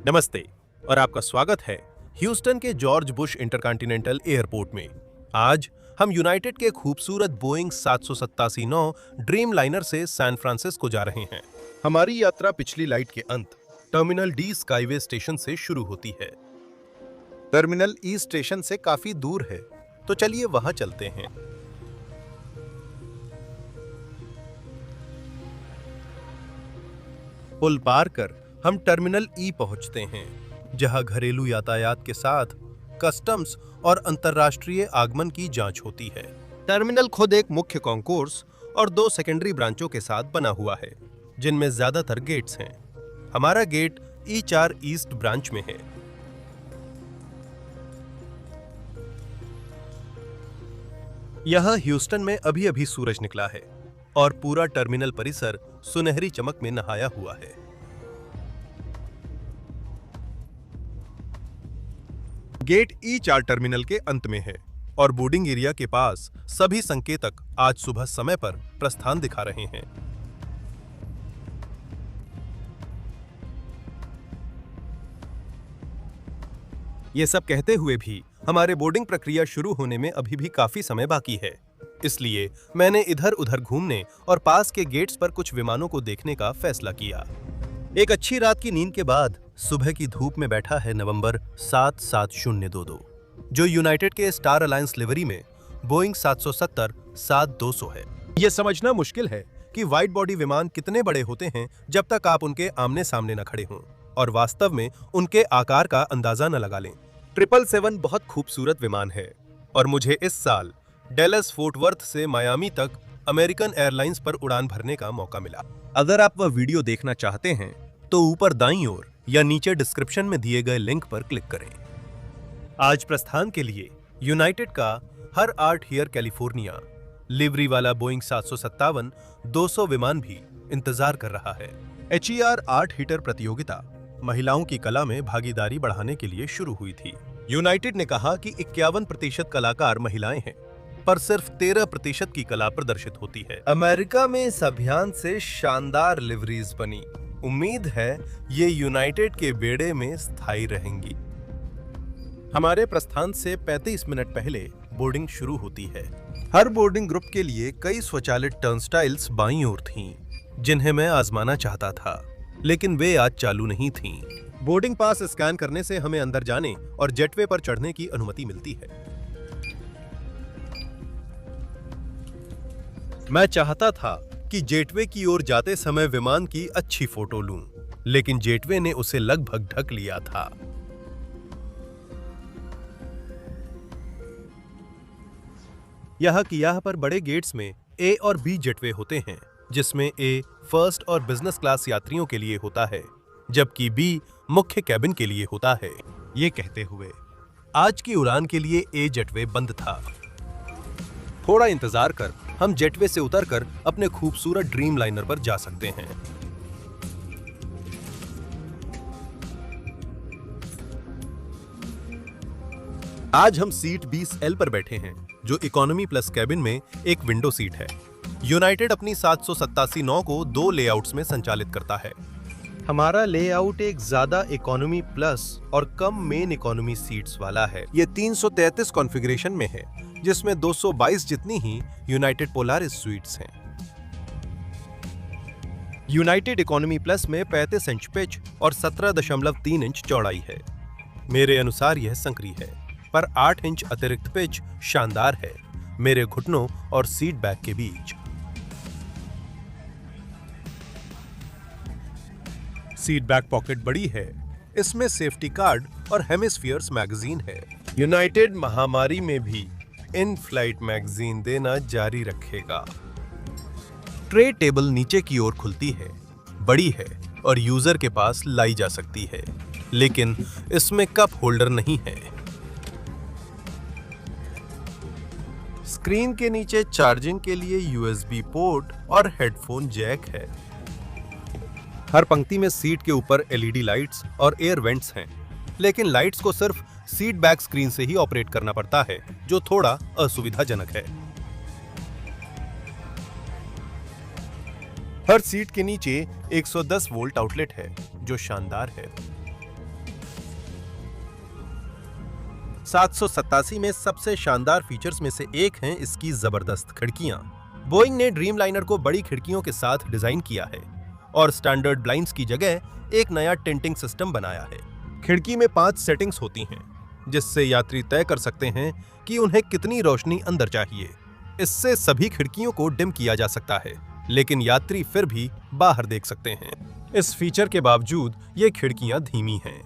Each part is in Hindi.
नमस्ते और आपका स्वागत है ह्यूस्टन के जॉर्ज बुश इंटरकॉन्टिनेंटल एयरपोर्ट में। आज हम यूनाइटेड के खूबसूरत बोइंग 787-9 ड्रीम लाइनर से सैन फ्रांसिस्को जा रहे हैं। हमारी यात्रा पिछली लाइट के अंत टर्मिनल डी स्काईवे स्टेशन से शुरू होती है। टर्मिनल ई स्टेशन से काफी दूर है, तो चलिए वहां चलते हैं। पुल पार कर हम टर्मिनल ई पहुंचते हैं, जहां घरेलू यातायात के साथ कस्टम्स और अंतर्राष्ट्रीय आगमन की जांच होती है। टर्मिनल खुद एक मुख्य कॉन्कोर्स और 2 सेकेंडरी ब्रांचों के साथ बना हुआ है, जिनमें ज्यादातर गेट्स हैं। हमारा गेट E4 ईस्ट ब्रांच में है। यहां ह्यूस्टन में अभी-अभी सूरज निकला है और पूरा टर्मिनल परिसर सुनहरी चमक में नहाया हुआ है। गेट E4 टर्मिनल के अंत में है और बोर्डिंग एरिया के पास सभी संकेतक आज सुबह समय पर प्रस्थान दिखा रहे हैं। ये सब कहते हुए भी हमारे बोर्डिंग प्रक्रिया शुरू होने में अभी भी काफी समय बाकी है। इसलिए मैंने इधर-उधर घूमने और पास के गेट्स पर कुछ विमानों को देखने का फैसला किया। एक अच्छी रात की नींद के बाद सुबह की धूप में बैठा है नवंबर 77022, जो यूनाइटेड के स्टार अलायंस लिवरी में बोइंग 770-7200 है। यह समझना मुश्किल है कि वाइड बॉडी विमान कितने बड़े होते हैं जब तक आप उनके आमने सामने न खड़े हों और वास्तव में उनके आकार का अंदाजा न लगा लें। 777 बहुत खूबसूरत विमान है और मुझे इस साल डेलस फोर्ट वर्थ से मायामी तक अमेरिकन एयरलाइंस पर उड़ान भरने का मौका मिला। अगर आप वह वीडियो देखना चाहते हैं तो ऊपर दाईं ओर या नीचे डिस्क्रिप्शन में दिए गए लिंक पर क्लिक करें। आज प्रस्थान के लिए यूनाइटेड का हर 8 हियर कैलिफोर्निया लिवरी वाला बोइंग 757-200 विमान भी इंतजार कर रहा है। HER 8 हीटर प्रतियोगिता महिलाओं की कला में भागीदारी बढ़ाने के लिए शुरू हुई थी। यूनाइटेड ने कहा कि 51% कलाकार महिलाएं हैं, पर सिर्फ 13% की कला प्रदर्शित होती है। अमेरिका में इस अभियान से शानदार लिवरीज बनी। उम्मीद है ये यूनाइटेड के बेड़े में स्थायी रहेंगी। हमारे प्रस्थान से 35 मिनट पहले बोर्डिंग शुरू होती है। हर बोर्डिंग ग्रुप के लिए कई स्वचालित टर्नस्टाइल्स बाईं ओर थीं, जिन्हें मैं आजमाना चाहता था, लेकिन वे आज चालू नहीं थीं। बोर्डिंग पास स्कैन करने से हमें अंदर जाने और जेटवे पर चढ़ने की अनुमति मिलती है। मैं चाहता था कि जेटवे की ओर जाते समय विमान की अच्छी फोटो लूं, लेकिन जेटवे ने उसे लगभग ढक लिया था। यहाँ पर बड़े गेट्स में A और B जेटवे होते हैं, जिसमें A फर्स्ट और बिजनेस क्लास यात्रियों के लिए होता है, जबकि B मुख्य कैबिन के लिए होता है। ये कहते हुए आज की उड़ान के लिए A जेटवे बंद था। थोड़ा इंतजार कर हम जेटवे से उतरकर अपने खूबसूरत ड्रीम लाइनर पर जा सकते हैं। आज हम सीट 20L पर बैठे हैं, जो इकोनॉमी प्लस कैबिन में एक विंडो सीट है। यूनाइटेड अपनी 787-9 को 2 लेआउट्स में संचालित करता है। हमारा लेआउट एक ज्यादा इकोनॉमी प्लस और कम मेन इकोनॉमी सीट्स वाला है। ये 333 कॉन्फ़िगरेशन में है, जिसमें 222 जितनी ही यूनाइटेड पोलारिस स्वीट्स हैं। यूनाइटेड इकोनॉमी प्लस में 35 इंच पिच और 17.3 इंच चौड़ाई है। मेरे अनुसार यह संकरी है, पर 8 इंच अतिरिक्त पिच शानदार है मेरे घुटनों और सीट बैक के बीच। सीट बैक पॉकेट बड़ी है, इसमें सेफ्टी कार्ड और हेमिस्फीयर्स मैगजीन है। यूनाइटेड महामारी में भी इन फ्लाइट मैगजीन देना जारी रखेगा। ट्रे टेबल नीचे की ओर खुलती है, बड़ी है और यूजर के पास लाई जा सकती है, लेकिन इसमें कप होल्डर नहीं है। स्क्रीन के नीचे चार्जिंग के लिए USB पोर्ट और हेडफोन जैक है। हर पंक्ति में सीट के ऊपर LED लाइट्स और एयर वेंट्स हैं, लेकिन लाइट्स को सिर्फ सीट बैक स्क्रीन से ही ऑपरेट करना पड़ता है, जो थोड़ा असुविधाजनक है। हर सीट के नीचे 110 वोल्ट आउटलेट है, जो शानदार है। 787 में सबसे शानदार फीचर्स में से एक हैं इसकी जबरदस्त खिड़कियां। बोइंग ने ड्रीमलाइनर को बड़ी खिड़कियों के साथ डिजाइन किया है और स्टैंडर्ड ब्लाइंड्स की जगह एक नया टिंटिंग सिस्टम बनाया है। खिड़की में 5 सेटिंग्स होती हैं, जिससे यात्री तय कर सकते हैं कि उन्हें कितनी रोशनी अंदर चाहिए। इससे सभी खिड़कियों को डिम किया जा सकता है, लेकिन यात्री फिर भी बाहर देख सकते हैं। इस फीचर के बावजूद ये खिड़कियां धीमी हैं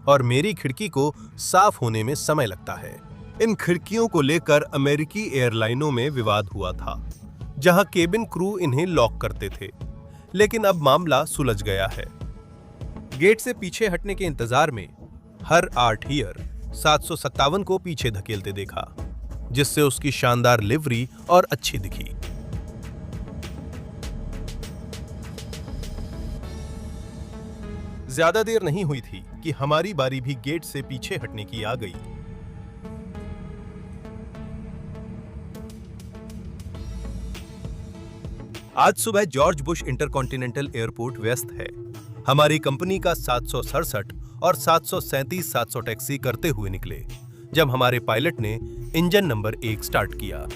और मेरी खिड़की को साफ होने में समय लगता है। इन खिड़कियों को लेकर अमेरिकी एयरलाइनों में विवाद हुआ था, जहां केबिन क्रू इन्हें लॉक करते थे, लेकिन अब मामला सुलझ गया है। गेट से पीछे हटने के इंतजार में हर आर्ट हियर 757 को पीछे धकेलते देखा, जिससे उसकी शानदार लिवरी और अच्छी दिखी। ज्यादा देर नहीं हुई थी कि हमारी बारी भी गेट से पीछे हटने की आ गई। आज सुबह जॉर्ज बुश इंटरकॉन्टिनेंटल एयरपोर्ट व्यस्त है। हमारी कंपनी का 767 और 737-700 टैक्सी करते हुए निकले, जब हमारे पायलट ने इंजन नंबर 1 स्टार्ट किया।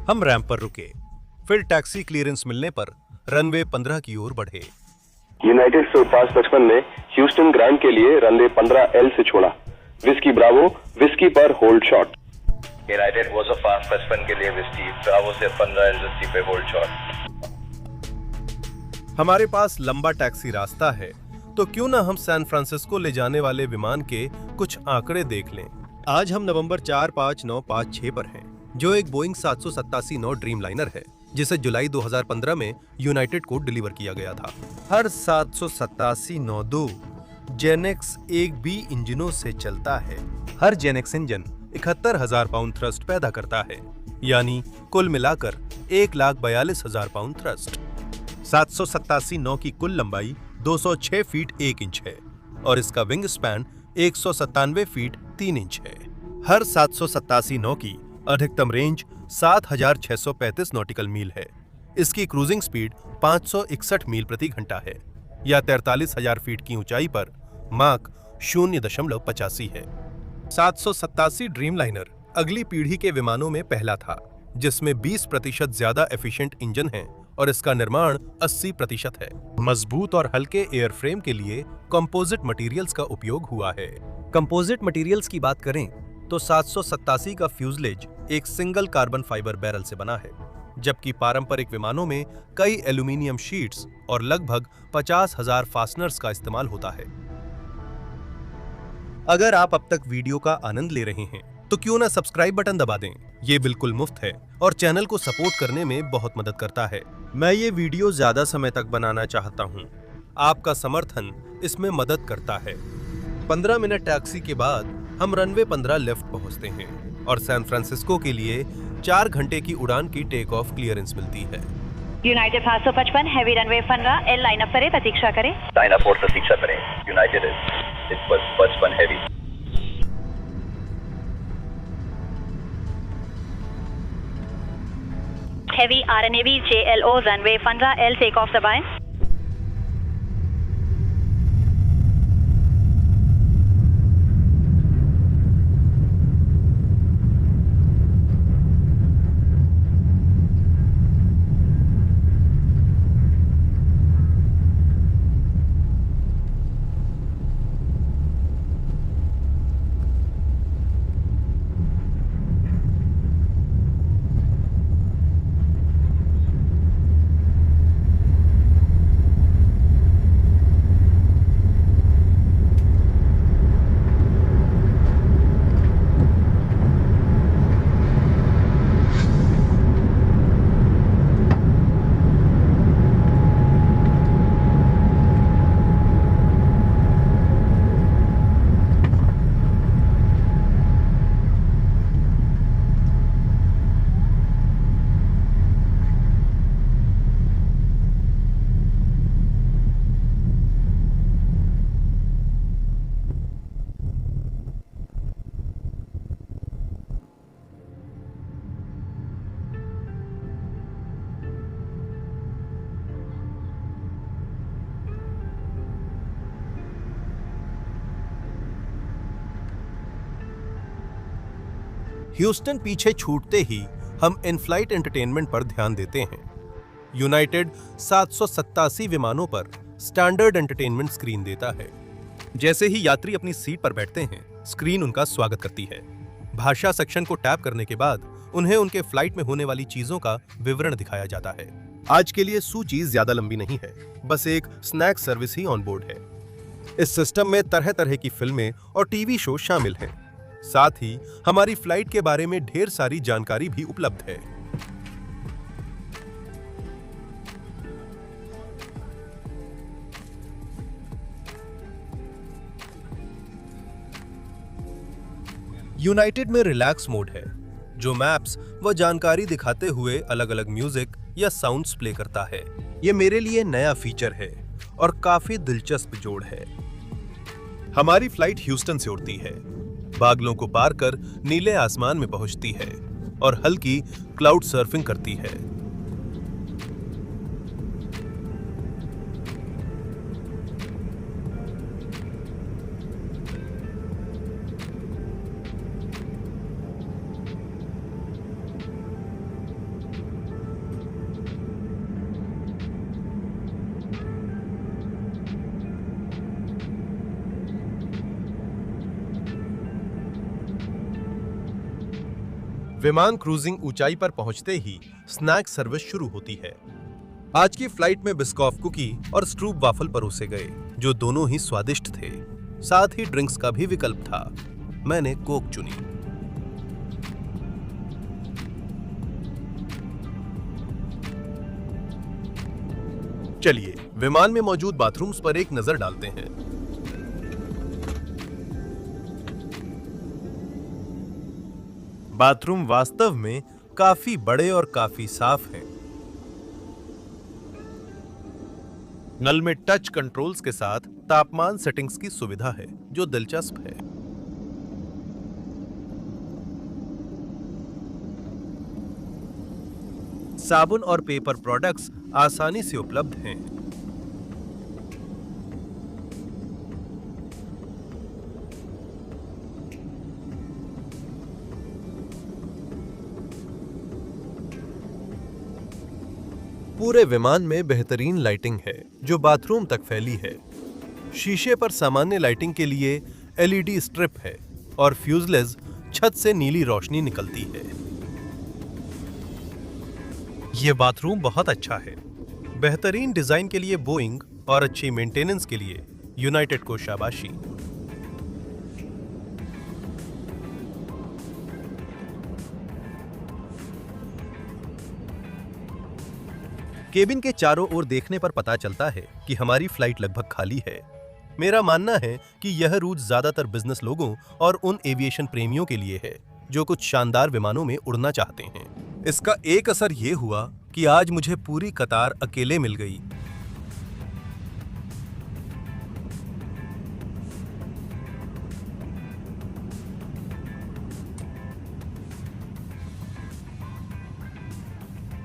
हम रैंप पर रुके, फिर टैक्सी क्लियरेंस मिलने पर रनवे 15 की ओर बढ़े। यूनाइटेड 555 ने ह्यूस्टन ग्रांड के लिए रनवे 15L से छोड़ा। विस्की ब्रावो विस्की पर होल्ड शॉट। यूनाइटेड वो 555 के लिए विस्की ब्रावो से 15L विस्की पे होल्ड शॉट। हमारे पास लंबा टैक्सी रास्ता है, तो क्यों ना हम सैन फ्रांसिस्को ले जाने वाले विमान के कुछ आंकड़े देख लें। आज हम नवंबर 4, 5, 9, 5, 6 पर हैं, जो एक बोइंग 787-9 ड्रीमलाइनर है, जिसे जुलाई 2015 में यूनाइटेड को डिलीवर किया गया था। हर 787-9-2 जेनेक्स 1B इंजनों से चलता है। हर जेनेक्स इंजन 71,000 पाउंड थ्रस्ट पैदा करता है, यानी कुल मिलाकर 1,42,000 पाउंड थ्रस्ट। 787-9 की कुल लंबाई 206 फीट 1 इंच है और इसका विंग स्पैन 197 फीट 3 इंच है। हर 787-9 की अधिकतम रेंज 7,635 नॉटिकल मील है। इसकी क्रूजिंग स्पीड 561 मील प्रति घंटा है, या 43,000 फीट की ऊंचाई पर माक 0.85 है। 787 ड्रीमलाइनर अगली पीढ़ी के विमानों में पहला था, जिसमें 20% ज्यादा एफिशिएंट इंजन है और इसका निर्माण 80% है। मजबूत और हल्के एयरफ्रेम के लिए कंपोजिट मटेरियल्स का उपयोग हुआ है। कंपोजिट मटेरियल्स की बात करें तो 787 का फ्यूजलेज एक सिंगल कार्बन फाइबर बैरल से बना है, जबकि पारंपरिक विमानों में कई एल्यूमिनियम शीट्स और लगभग 50,000 फास्टनर्स का इस्तेमाल होता है। अगर आप अब तक वीडियो का आनंद ले रहे हैं तो क्यों ना सब्सक्राइब बटन दबा दें। ये बिल्कुल मुफ्त है और चैनल को सपोर्ट करने में बहुत मदद करता है। मैं ये वीडियो ज्यादा समय तक बनाना चाहता हूँ। आपका समर्थन इसमें मदद करता है। 15 मिनट टैक्सी के बाद हम रनवे 15 लेफ्ट पहुंचते हैं और सैन फ्रांसिस्को के लिए 4 घंटे की उड़ान की टेक ऑफ क्लियरेंस मिलती है। United 555 heavy runway 15 L line up करें, प्रतीक्षा करें। लाइन अप और प्रतीक्षा करें। United it was 55 heavy. Heavy RNAV JLO runway 15 L take off दबाएं। ह्यूस्टन पीछे छूटते ही हम इन फ्लाइट एंटरटेनमेंट पर ध्यान देते हैं। यूनाइटेड 787 विमानों पर स्टैंडर्ड एंटरटेनमेंट स्क्रीन देता है। जैसे ही यात्री अपनी सीट पर बैठते हैं, स्क्रीन उनका स्वागत करती है। भाषा सेक्शन को टैप करने के बाद उन्हें उनके फ्लाइट में होने वाली चीजों का विवरण दिखाया जाता है। आज के लिए सूची ज्यादा लंबी नहीं है, बस एक स्नैक सर्विस ही ऑन बोर्ड है। इस सिस्टम में तरह तरह की फिल्में और टीवी शो शामिल हैं। साथ ही हमारी फ्लाइट के बारे में ढेर सारी जानकारी भी उपलब्ध है। यूनाइटेड में रिलैक्स मोड है, जो मैप्स व जानकारी दिखाते हुए अलग अलग म्यूजिक या साउंड्स प्ले करता है। ये मेरे लिए नया फीचर है और काफी दिलचस्प जोड़ है। हमारी फ्लाइट ह्यूस्टन से उड़ती है, बादलों को पार कर नीले आसमान में पहुंचती है और हल्की क्लाउड सर्फिंग करती है। विमान क्रूजिंग ऊंचाई पर पहुंचते ही स्नैक सर्विस शुरू होती है। आज की फ्लाइट में बिस्कॉफ कुकी और स्ट्रूप वाफल परोसे गए, जो दोनों ही स्वादिष्ट थे। साथ ही ड्रिंक्स का भी विकल्प था। मैंने कोक चुनी। चलिए विमान में मौजूद बाथरूम्स पर एक नजर डालते हैं। बाथरूम वास्तव में काफी बड़े और काफी साफ हैं। नल में टच कंट्रोल्स के साथ तापमान सेटिंग्स की सुविधा है, जो दिलचस्प है। साबुन और पेपर प्रोडक्ट्स आसानी से उपलब्ध हैं। पूरे विमान में बेहतरीन लाइटिंग है, जो बाथरूम तक फैली है। शीशे पर सामान्य लाइटिंग के लिए एलईडी स्ट्रिप है और फ्यूजलेज छत से नीली रोशनी निकलती है। यह बाथरूम बहुत अच्छा है। बेहतरीन डिजाइन के लिए बोइंग और अच्छी मेंटेनेंस के लिए यूनाइटेड को शाबाशी। केबिन के चारों ओर देखने पर पता चलता है कि हमारी फ्लाइट लगभग खाली है। मेरा मानना है कि यह रूट ज्यादातर बिजनेस लोगों और उन एविएशन प्रेमियों के लिए है जो कुछ शानदार विमानों में उड़ना चाहते हैं। इसका एक असर यह हुआ कि आज मुझे पूरी कतार अकेले मिल गई।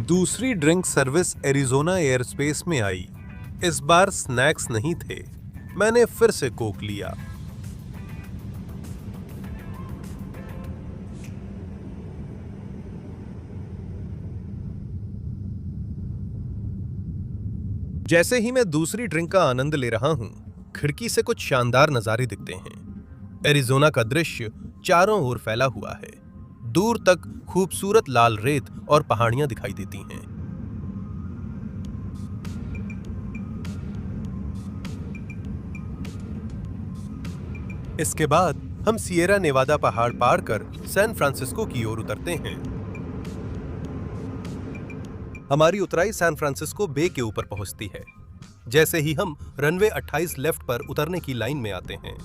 दूसरी ड्रिंक सर्विस एरिजोना एयरस्पेस में आई। इस बार स्नैक्स नहीं थे। मैंने फिर से कोक लिया। जैसे ही मैं दूसरी ड्रिंक का आनंद ले रहा हूं, खिड़की से कुछ शानदार नजारे दिखते हैं। एरिजोना का दृश्य चारों ओर फैला हुआ है। दूर तक खूबसूरत लाल रेत और पहाड़ियां दिखाई देती हैं। इसके बाद हम सिएरा नेवादा पहाड़ पार कर सैन फ्रांसिस्को की ओर उतरते हैं। हमारी उतराई सैन फ्रांसिस्को बे के ऊपर पहुंचती है। जैसे ही हम रनवे 28 लेफ्ट पर उतरने की लाइन में आते हैं,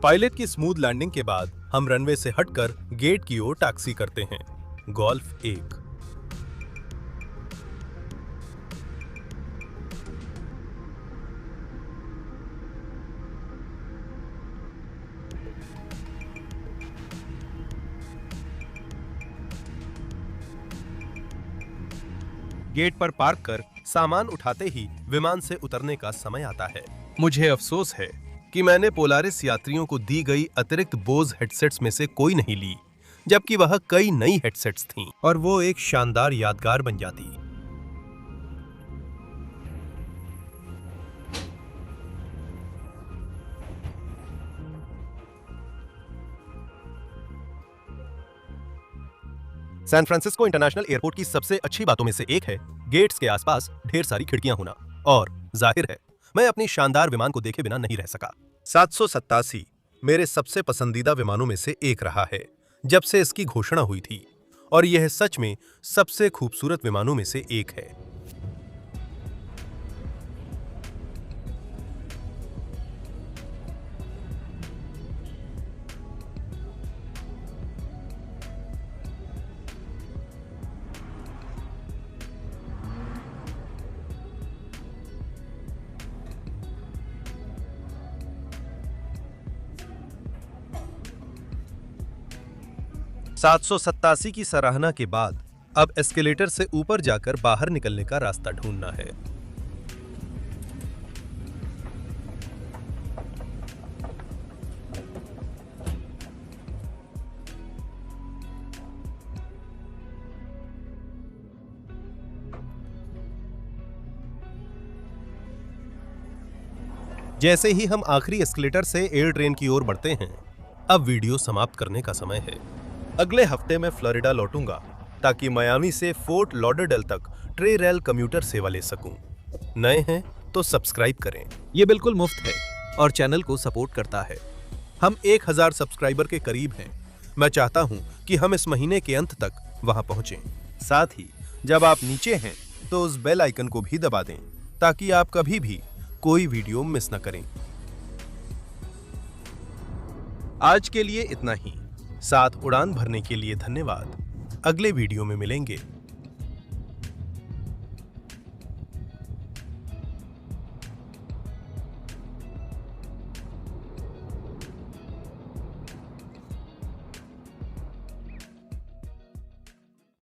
पायलट की स्मूथ लैंडिंग के बाद हम रनवे से हटकर गेट की ओर टैक्सी करते हैं। गोल्फ 1। गेट पर पार्क कर सामान उठाते ही विमान से उतरने का समय आता है। मुझे अफसोस है कि मैंने पोलारिस यात्रियों को दी गई अतिरिक्त बोज हेडसेट्स में से कोई नहीं ली, जबकि वह कई नई हेडसेट्स थीं और वो एक शानदार यादगार बन जाती। सैन फ्रांसिस्को इंटरनेशनल एयरपोर्ट की सबसे अच्छी बातों में से एक है गेट्स के आसपास ढेर सारी खिड़कियां होना, और जाहिर है मैं अपनी शानदार विमान को देखे बिना नहीं रह सका। 787 मेरे सबसे पसंदीदा विमानों में से एक रहा है जब से इसकी घोषणा हुई थी, और यह सच में सबसे खूबसूरत विमानों में से एक है। सात सौ सत्तासी की सराहना के बाद अब एस्केलेटर से ऊपर जाकर बाहर निकलने का रास्ता ढूंढना है। जैसे ही हम आखिरी एस्केलेटर से एयर ट्रेन की ओर बढ़ते हैं, अब वीडियो समाप्त करने का समय है। अगले हफ्ते मैं फ्लोरिडा लौटूंगा ताकि मियामी से फोर्ट लॉडरडेल तक ट्रे रेल कम्यूटर सेवा ले सकूं। नए हैं तो सब्सक्राइब करें। ये बिल्कुल मुफ्त है और चैनल को सपोर्ट करता है। हम 1000 सब्सक्राइबर के करीब हैं। मैं चाहता हूं कि हम इस महीने के अंत तक वहां पहुंचें। साथ ही जब आप नीचे हैं तो उस बेल आइकन को भी दबा दें ताकि आप कभी भी कोई वीडियो मिस न करें। आज के लिए इतना ही। साथ उड़ान भरने के लिए धन्यवाद। अगले वीडियो में मिलेंगे।